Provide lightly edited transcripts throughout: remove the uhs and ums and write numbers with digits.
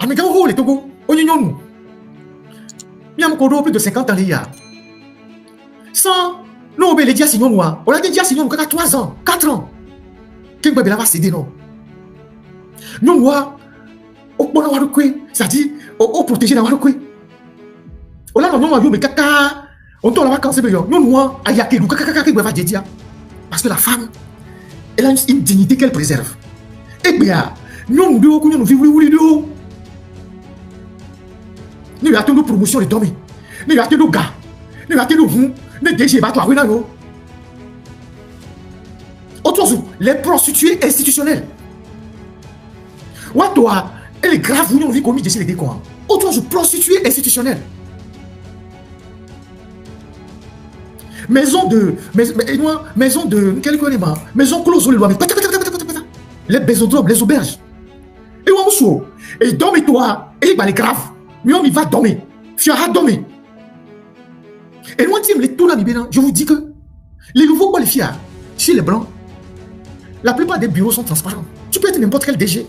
Amégao, les Togo, Onyonyon. Miamokodo, plus de 50 ans, il y a. Sans, non, mais les dia signon, moi. On a des dia signon, 3 ans, 4 ans. Quel bébé va céder, non? Non, moi, au bon avoir quoi, c'est-à-dire, au protéger d'avoir quoi. On a non, non, mais caca, on tourne la vacances, non, moi, ayake, ou caca, va dire. Parce que la femme, elle a une dignité qu'elle préserve. Et bien, nous, nous vivons, nous, nous avons nos promotions de dormir. Nous avons nos gars. Nous avons nos vous. Nous avons les prostituées institutionnelles. Ouatoa, elle est grave, vous n'avez commis des décors. Autour de prostituées institutionnelles. Maison de. Quel est maison close, les bésodromes, les auberges. Et on et dormez-toi, et il va les grave. Mais on y va dormir. Fiara dormir. Et nous, je vous dis que les nouveaux qualifiés chez les blancs, la plupart des bureaux sont transparents. Tu peux être n'importe quel DG.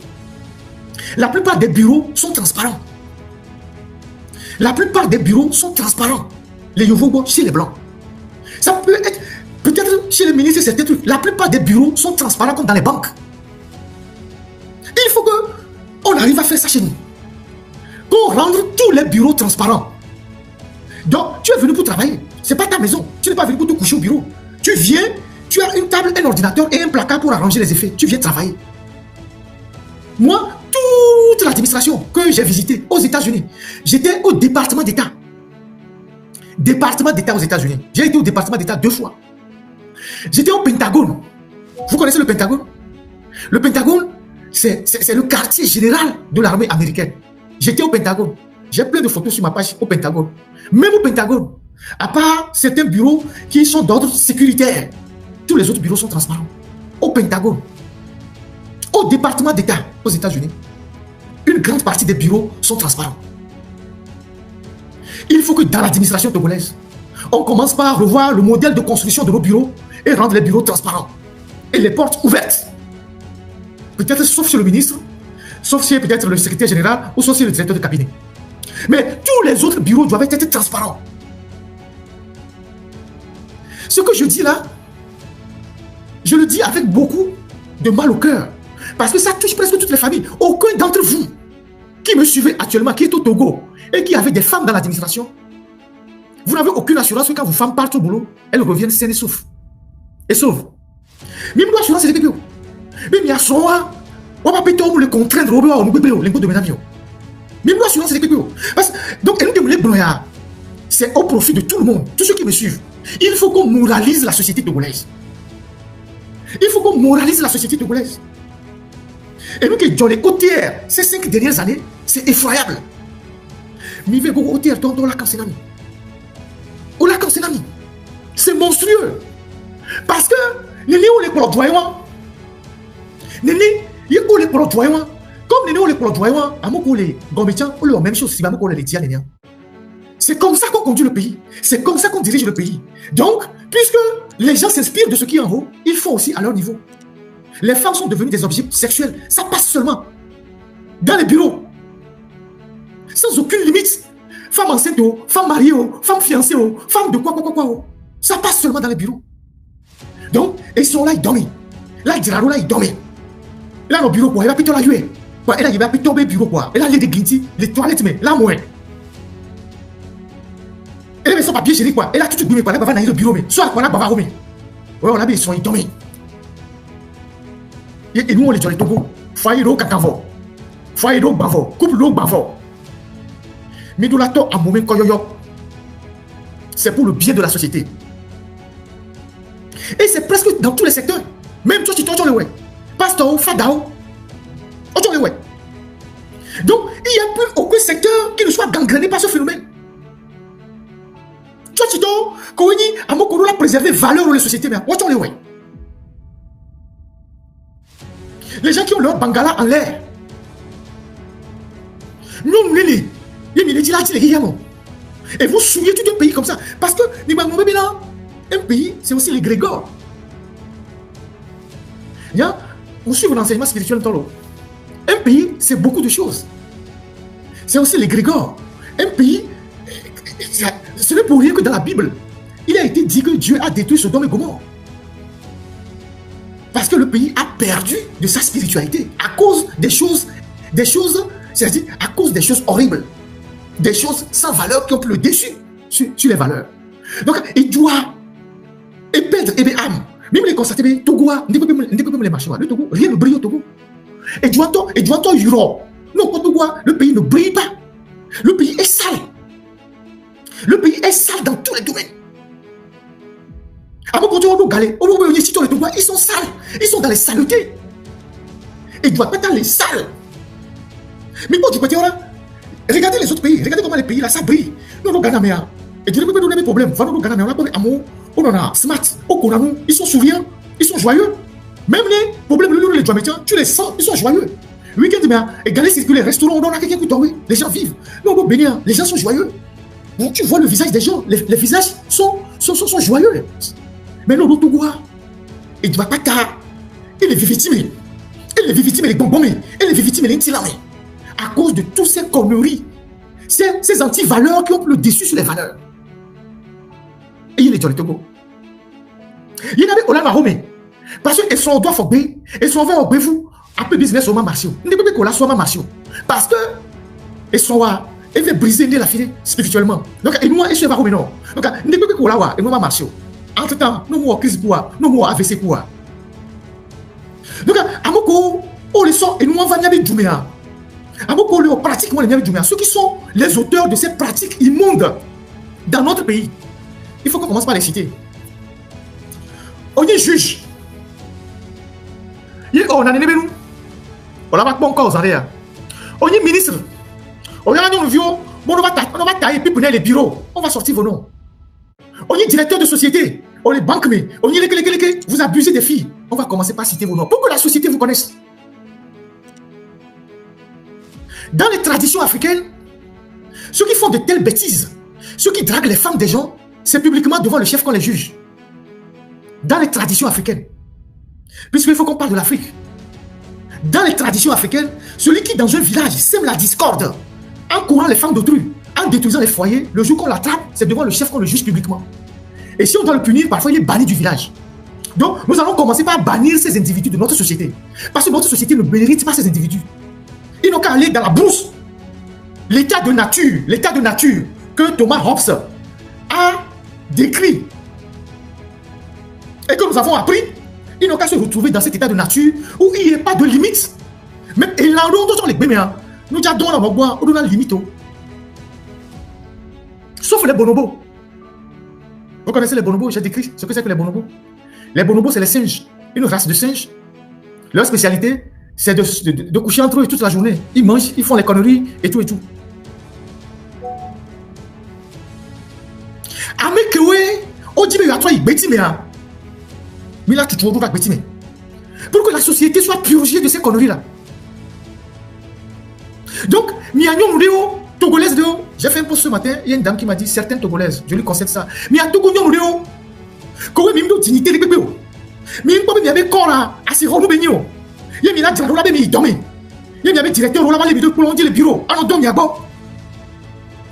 La plupart des bureaux sont transparents. La plupart des bureaux sont transparents. Les nouveaux chez les blancs. Ça peut être peut-être chez les ministres, certains trucs. La plupart des bureaux sont transparents comme dans les banques. Il faut que on arrive à faire ça chez nous. Qu'on rende tous les bureaux transparents. Donc, tu es venu pour travailler. Ce n'est pas ta maison. Tu n'es pas venu pour te coucher au bureau. Tu viens, tu as une table, un ordinateur et un placard pour arranger les effets. Tu viens travailler. Moi, toute l'administration que j'ai visitée aux États-Unis, j'étais au département d'État. Département d'État aux États-Unis. J'ai été au département d'État 2 fois. J'étais au Pentagone. Vous connaissez le Pentagone? Le Pentagone, c'est le quartier général de l'armée américaine. J'étais au Pentagone. J'ai plein de photos sur ma page au Pentagone. Même au Pentagone, à part certains bureaux qui sont d'ordre sécuritaire, tous les autres bureaux sont transparents. Au Pentagone, au département d'État aux États-Unis, une grande partie des bureaux sont transparents. Il faut que dans l'administration togolaise, on commence par revoir le modèle de construction de nos bureaux et rendre les bureaux transparents et les portes ouvertes. Peut-être sauf chez le ministre, sauf chez peut-être le secrétaire général ou sauf chez le directeur de cabinet. Mais tous les autres bureaux doivent être transparents. Ce que je dis là, je le dis avec beaucoup de mal au cœur. Parce que ça touche presque toutes les familles. Aucun d'entre vous qui me suivez actuellement, qui est au Togo et qui avait des femmes dans l'administration, vous n'avez aucune assurance que quand vos femmes partent au boulot, elles reviennent saines et sauves. Et sauves. Même l'assurance, c'est des bébés. Même il y a son, on va péter le contraindre au bébé, l'ingo de ménage. Même l'assurance, c'est des bébés. Donc, c'est au profit de tout le monde, tous ceux qui me suivent. Il faut qu'on moralise la société togolaise. Il faut qu'on moralise la société togolaise. Et nous qui dans les côtières, ces 5 dernières années, c'est effroyable. C'est monstrueux. Parce que les les produits, comme les produits, la même chose, c'est comme ça qu'on conduit le pays. C'est comme ça qu'on dirige le pays. Donc, puisque les gens s'inspirent de ce qui est en haut, il faut aussi à leur niveau. Les femmes sont devenues des objets sexuels. Ça passe seulement dans les bureaux. Sans aucune limite. Femme enceinte, femme mariée, femme fiancée, femme de quoi. Ça passe seulement dans les bureaux. Donc, ils sont là, ils dorment. Là, Giraro, là, ils dorment. Là, le bureau, il va plutôt la jouer. Et là, il va plutôt tomber bureau, Et là, il y a des glintis, les toilettes, mais là, moins. Et là, ils sont papier chéri, Et là, tout le monde, là, va dans le bureau, mais soit, là, va ouais, on a ils sont dormis. Et nous, on est dans les Togo. Foyer d'eau, cacavo. Foyer d'eau, bavo. Couple d'eau, bavo. Midulato, à moment, koyoyo. C'est pour le bien de la société. Et c'est presque dans tous les secteurs. Même toi, tu t'entends le ouais. Pasteur, fadao. On le ouais. Donc, il n'y a plus aucun secteur qui ne soit gangréné par ce phénomène. Toi, tu t'entends, quand on dit, à mon côté, préserver valeur de la société, mais on le ouais. Les gens qui ont leur bangala en l'air. Non, Nini. Et vous souillez tout un pays comme ça. Parce que, un pays, c'est aussi les grégores. On suit mon enseignement spirituel dans l'eau. Un pays, c'est beaucoup de choses. C'est aussi l'égrégore. Un pays, ce n'est pour rien que dans la Bible, il a été dit que Dieu a détruit Sodome et Gomorrhe. Parce que le pays a perdu de sa spiritualité à cause des choses, c'est-à-dire à cause des choses horribles, des choses sans valeur qui ont pris le dessus sur les valeurs. Donc, il doit perdre âme. Même les constater, Togo, ne peut pas les marcher. Le Togo, rien ne brille au Togo. Et doit Euro. Non, au Togo, le pays ne brille pas. Le pays est sale. Le pays est sale dans tous les domaines. Avant quand on galère, ils sont sales. Ils sont dans les saletés. Ils doivent pas dans les sales. Mais bon, du côté là, regardez les autres pays. Regardez comment les pays là, ça brille. Nous, nous gagnons. Et Dieu ne peut pas donner des problèmes. Nous gagnons. On a amour. On a smart. Ils sont souriants. Ils sont joyeux. Même les problèmes, les Jamaïcains, tu les sens. Ils sont joyeux. Le week-end, regardez circuler les restaurants. On a quelqu'un qui tombe. Les gens vivent. Non, non, bénir. Les gens sont joyeux. Donc, tu vois le visage des gens. Les visages sont joyeux. Mais non, l'autre gars, il ne doit pas car. Il est victime. Il est victime, il est bonbon. Il est victime, il est intilamé. À cause de toutes ces conneries. Ces anti-valeurs qui ont le dessus sur les valeurs. Et il est dans le Togo. Il y en avait au Home. Parce qu'ils sont au doigt fobé. Ils sont au bévou. Après business au marché. Il ne peut pas qu'on la soit marché. Parce que ils sont là. Ils veulent briser la fille spirituellement. Donc, ils nous ont échoué. Donc, il ne peut pas qu'on la voit. Ils nous ont marché. Entre-temps, nous avons crise pour nous avons AVC pour. Donc, à mon les sort et nous avons venir Djouméa. À mon pratiquement les Djouméa. Ceux qui sont les auteurs de ces pratiques immondes dans notre pays. Il faut qu'on commence par les citer. On est juge. On a un nous. On a pas encore aux arrières. On est ministre. On a un vieux. On va tailler puis prendre les bureaux. On va sortir vos noms. On est directeur de société. On est banque, mais on est les vous abusez des filles. On va commencer par citer vos noms pour que la société vous connaisse. Dans les traditions africaines, ceux qui font de telles bêtises, ceux qui draguent les femmes des gens, c'est publiquement devant le chef qu'on les juge. Dans les traditions africaines. Puisqu'il faut qu'on parle de l'Afrique. Dans les traditions africaines, celui qui dans un village sème la discorde en courant les femmes d'autrui, en détruisant les foyers, le jour qu'on l'attrape, c'est devant le chef qu'on le juge publiquement. Et si on doit le punir, parfois il est banni du village. Donc nous allons commencer par bannir ces individus de notre société. Parce que notre société ne mérite pas ces individus. Ils n'ont qu'à aller dans la brousse. L'état de nature que Thomas Hobbes a décrit et que nous avons appris, ils n'ont qu'à se retrouver dans cet état de nature où il n'y a pas de limite. Même et là, nous les béméens, nous avons la bois, on a la limite. Sauf les bonobos. Vous connaissez les bonobos? J'ai décrit ce que c'est que les bonobos. Les bonobos, c'est les singes. Une race de singes. Leur spécialité, c'est de coucher entre eux toute la journée. Ils mangent, ils font les conneries et tout et tout. Pour que la société soit purgée de ces conneries-là. Donc, Togolaise de haut. J'ai fait un post ce matin, il y a une dame qui m'a dit certaines Togolaises, je lui concède ça. Mais il y a Togolaises de haut. Comment il y a dignité de bébé. Mais il y a un corps là, assez rond, il y a un directeur là, il dormait. Il y a un directeur là, il pour le bureau. Alors, donc, il y a bon.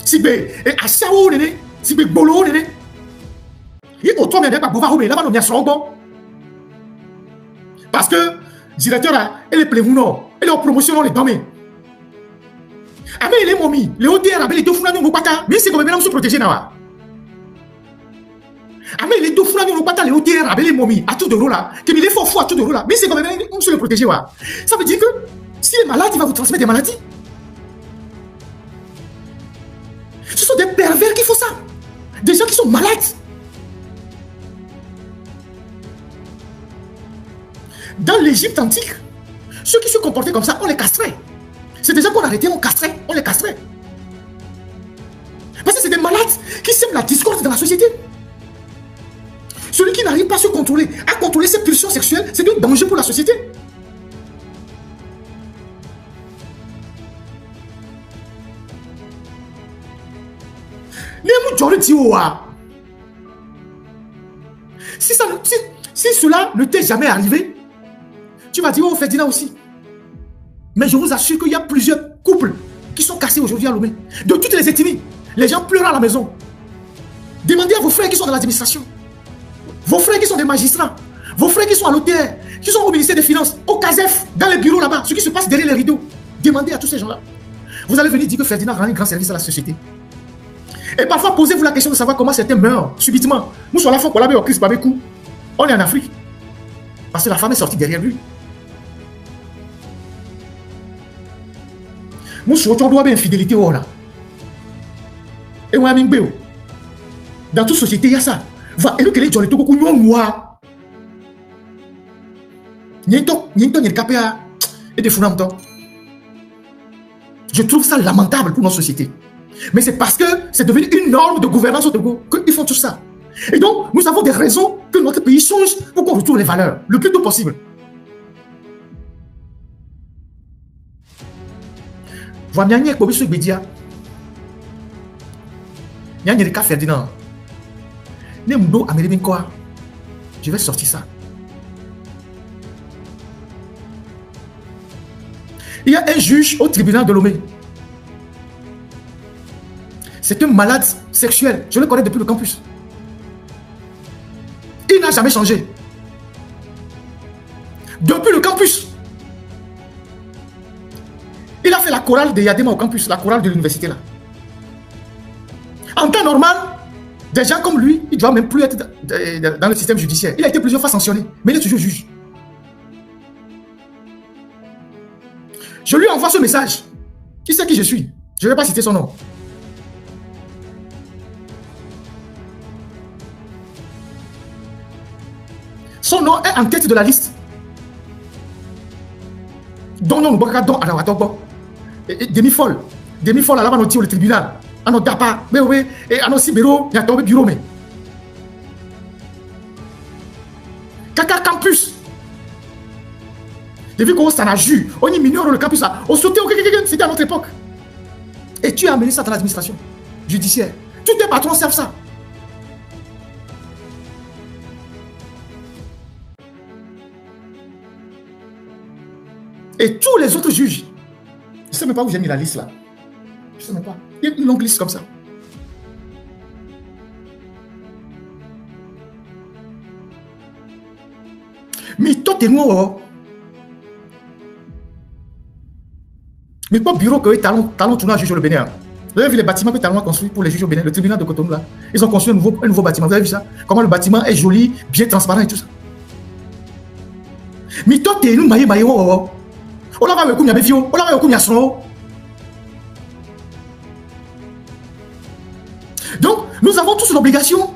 Si bé, et à Sao, si bé, bolo, il y a autant de pouvoir, là, il y a son bon. Parce que, le directeur là, il est plein, il est en promotion, il est dormé. Ah mais il est momi, les ODR, les deux foulans, mais c'est comme même se protéger là. Ah mais les deux foulans, les ODR, les momi, à tout de là, que il est fort fou à tout de là, mais c'est comme même se le protéger. Ça veut dire que s'il est malade, il va vous transmettre des maladies. Ce sont des pervers qui font ça. Des gens qui sont malades. Dans l'Égypte antique, ceux qui se comportaient comme ça, on les castrait. C'est des gens qu'on arrêtait, on les castrait. Parce que c'est des malades qui sèment la discorde dans la société. Celui qui n'arrive pas à se contrôler, à contrôler ses pulsions sexuelles, c'est un danger pour la société. Si cela ne t'est jamais arrivé, tu vas dire, oh Ferdinand aussi. Mais je vous assure qu'il y a plusieurs couples qui sont cassés aujourd'hui à Lomé. De toutes les ethnies. Les gens pleurent à la maison. Demandez à vos frères qui sont dans l'administration. Vos frères qui sont des magistrats. Vos frères qui sont à l'OTR, qui sont au ministère des Finances, au CASEF, dans les bureaux là-bas, ce qui se passe derrière les rideaux. Demandez à tous ces gens-là. Vous allez venir dire que Ferdinand rend un grand service à la société. Et parfois, posez-vous la question de savoir comment certains meurent subitement. Nous sommes à la fois pour la au Christ, on est en Afrique. Parce que la femme est sortie derrière lui. Nous sommes au droit d'infidélité. Et on a mis dans toute société, il y a ça. Et nous, quel est le tout beaucoup noir. Je trouve ça lamentable pour notre société. Mais c'est parce que c'est devenu une norme de gouvernance au Togo qu'ils font tout ça. Et donc, nous avons des raisons que notre pays change pour qu'on retrouve les valeurs le plus tôt possible. Voilà, il y a un média. Il y a un cas Ferdinand. Je vais sortir ça. Il y a un juge au tribunal de Lomé. C'est un malade sexuel. Je le connais depuis le campus. Il n'a jamais changé. Depuis le campus. Il a fait la chorale de Yadema au campus, la chorale de l'université là. En temps normal, des gens comme lui, il ne doit même plus être dans le système judiciaire. Il a été plusieurs fois sanctionné, mais il est toujours juge. Je lui envoie ce message. Qui sait qui je suis? Je ne vais pas citer son nom. Son nom est en tête de la liste. Demi-folle. Demi-folle à la au le tribunal. À notre dapa, et à notre bureau, il y a tombé bureau. Kaka campus. J'ai vu qu'on s'en a jus. On y mineur le campus là. On sautait, c'était à notre époque. Et tu as amené ça dans l'administration judiciaire. Tous tes patrons savent ça. Et tous les autres juges, je ne sais même pas où j'ai mis la liste là. Je ne sais même pas. Il y a une longue liste comme ça. Mais toi, t'es moi. Mais pas bureau que Talon tourne à juge au Bénin. Vous avez vu les bâtiments que Talon a construits pour les juges au Bénin, le tribunal de Cotonou là. Ils ont construit un nouveau bâtiment. Vous avez vu ça? Comment le bâtiment est joli, bien transparent et tout ça. Mais toi, t'es nous maillé. On l'a vu comme il y a Befio, on l'a vu comme il y a Son. Donc, nous avons tous l'obligation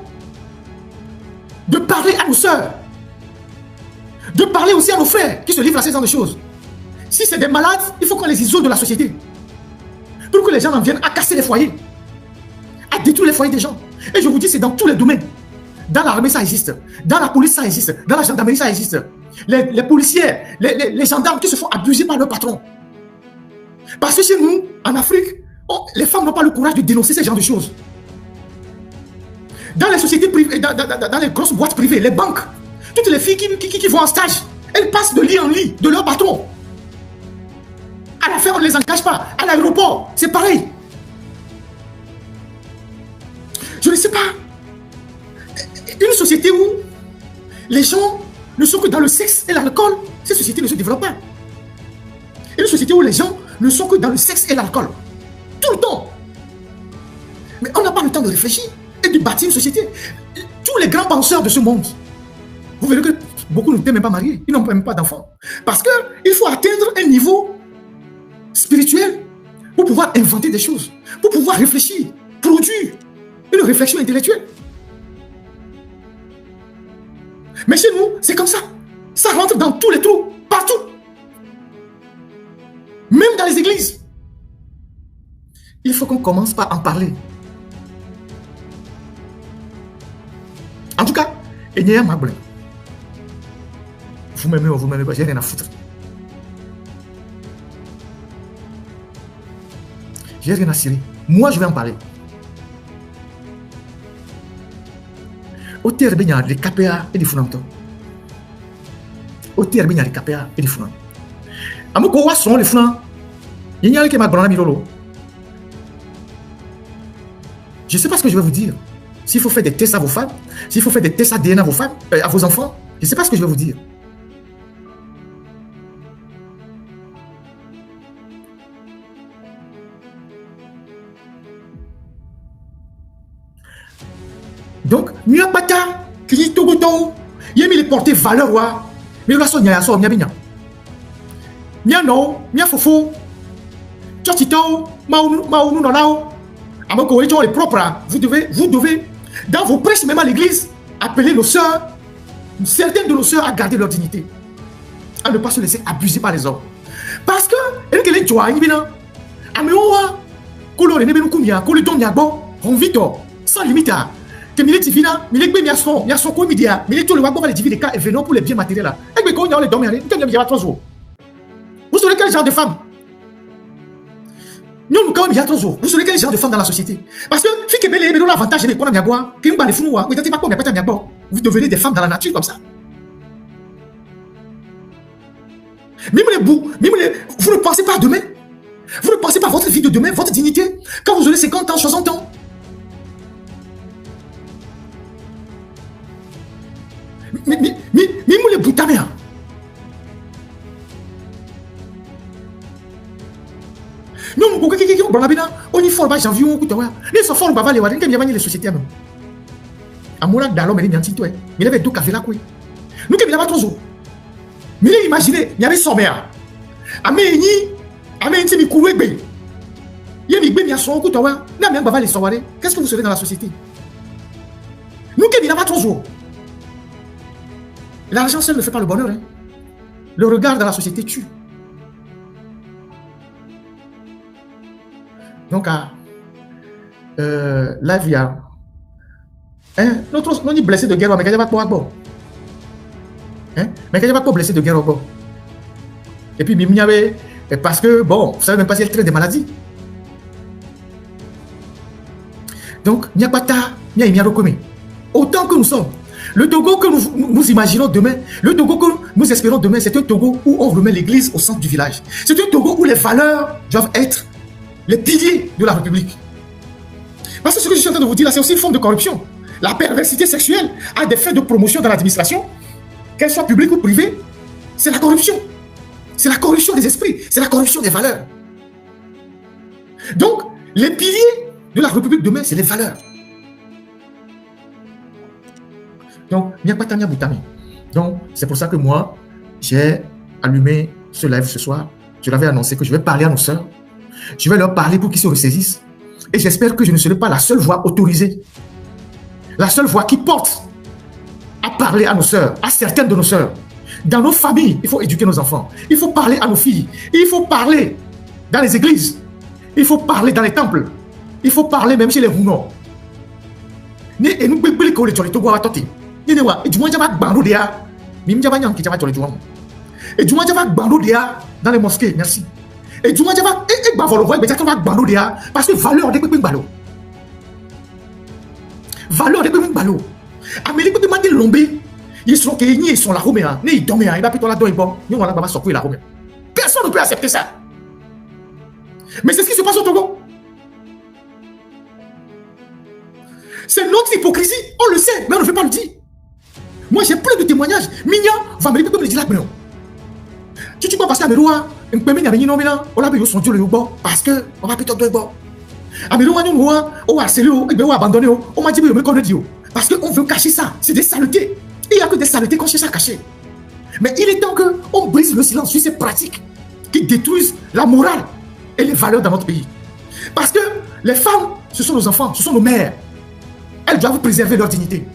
de parler à nos sœurs, de parler aussi à nos frères qui se livrent à ces genre de choses. Si c'est des malades, il faut qu'on les isole de la société. Pour que les gens en viennent à casser les foyers, à détruire les foyers des gens. Et je vous dis, c'est dans tous les domaines. Dans l'armée, ça existe. Dans la police, ça existe. Dans la gendarmerie, ça existe. Les policiers, les gendarmes qui se font abuser par leur patron. Parce que chez nous, en Afrique, les femmes n'ont pas le courage de dénoncer ces genres de choses. Dans les sociétés privées, dans les grosses boîtes privées, les banques, toutes les filles qui vont en stage, elles passent de lit en lit de leur patron. À la fin, on ne les engage pas. À l'aéroport, c'est pareil. Je ne sais pas. Une société où les gens ne sont que dans le sexe et l'alcool, cette société ne se développe pas. Une société où les gens ne sont que dans le sexe et l'alcool. Tout le temps. Mais on n'a pas le temps de réfléchir et de bâtir une société. Tous les grands penseurs de ce monde, vous verrez que beaucoup ne sont même pas mariés. Ils n'ont même pas d'enfants. Parce qu'il faut atteindre un niveau spirituel pour pouvoir inventer des choses, pour pouvoir réfléchir, produire une réflexion intellectuelle. Mais chez nous, c'est comme ça. Ça rentre dans tous les trous, partout. Même dans les églises. Il faut qu'on commence par en parler. En tout cas, il n'y a pas de problème. Vous m'aimez ou vous m'aimez pas, j'ai rien à foutre. J'ai rien à cirer. Moi, je vais en parler. Au terme, il y a des KPA et des Funanto. Au terme, il y a des KPA et des Funanto. Amoko wa son les Funan. Il y a qui m'a grandi mirolo. Je ne sais pas ce que je vais vous dire. S'il faut faire des tests à vos femmes, s'il faut faire des tests ADN à vos femmes, à vos enfants, je ne sais pas ce que je vais vous dire. Donc, mieux pas tard, qui tout bouton, il a mis les portées valeur, mais il a son yaya, son yabina. Mia non, mia fofo, tchotito, maounou nanao. Amoko est propre. Vous devez, dans vos prêches, même à l'église, appeler nos sœurs, certaines de nos sœurs à garder leur dignité, à ne pas se laisser abuser par les hommes. Parce que, elle est joie, il vient, améoua, coloré, ne nous combien, qu'on le donne yabo, on vit sans limite. Que mille tifina, mille bé miason quoi midia, mille tout le wabo va les diviser des cas et venons pour les biens matériels là. Et bien, quand on a les dormir, il y a 3 jours. Vous savez quel genre de femme? Nous, quand il y a 3 jours, vous savez quel genre de femme dans la société? Parce que, si vous avez l'avantage de prendre miagua, qui me les fous, vous devenez des femmes dans la nature comme ça. Même les bouts, vous ne pensez pas à demain. Vous ne pensez pas à votre vie de demain, votre dignité, quand vous aurez 50 ans, 60 ans. Mais les bouts de non, on y faut janvier, on coûte. Les enfants, on va aller les sociétés. Amoura d'alors, mais il avait deux cafés là. Nous qui avons 3 jours. Mais imaginez, il y avait son mère. Améni, Améni, Kouébé. Il y a mis son coup, les soirées. Qu'est-ce que vous serez dans la société? Nous qui avons 3 jours. L'argent seul ne fait pas le bonheur. Hein. Le regard dans la société tue. Donc, la vie a. Notre blessé de guerre, mais qu'il n'y a pas de bon. Mais qu'il n'y a pas de blessé de guerre au bord. Et puis, il y avait. Parce que, bon, vous savez même pas si elle traite des maladies. Donc, il n'y a pas de tas, il n'y a pas de autant que nous sommes. Le Togo que nous imaginons demain, le Togo que nous espérons demain, c'est un Togo où on remet l'église au centre du village. C'est un Togo où les valeurs doivent être les piliers de la République. Parce que ce que je suis en train de vous dire là, c'est aussi une forme de corruption. La perversité sexuelle a des faits de promotion dans l'administration, qu'elle soit publique ou privée, c'est la corruption. C'est la corruption des esprits, c'est la corruption des valeurs. Donc, les piliers de la République demain, c'est les valeurs. Donc, c'est pour ça que moi, j'ai allumé ce live ce soir. Je l'avais annoncé que je vais parler à nos sœurs. Je vais leur parler pour qu'ils se ressaisissent. Et j'espère que je ne serai pas la seule voix autorisée. La seule voix qui porte à parler à nos sœurs, à certaines de nos sœurs. Dans nos familles, il faut éduquer nos enfants. Il faut parler à nos filles. Il faut parler dans les églises. Il faut parler dans les temples. Il faut parler même chez les Rounon. Et nous, et du moins, dans les mosquées, merci. Et du moins, parce que valeur de balo. Valeur de balo. Amélie peut demander l'ombé. Ils sont là, ils dorment, ils va plutôt là, personne ne peut accepter ça. Mais c'est ce qui se passe au Togo. C'est notre hypocrisie, on le sait, mais on ne veut pas le dire. Moi, j'ai plein de témoignages. Mignon, va me dire là, tu peux passer à Meroua, on peut venir on a besoin son Dieu le bon, parce que on va plutôt deux bon. À Meroua, on va harceler, on va abandonner, on m'a dit, mais on dit, parce qu'on veut cacher ça, c'est des saletés. Il n'y a que des saletés qu'on cherche à cacher. Mais il est temps qu'on brise le silence sur ces pratiques qui détruisent la morale et les valeurs dans notre pays. Parce que les femmes, ce sont nos enfants, ce sont nos mères. Elles doivent préserver leur dignité.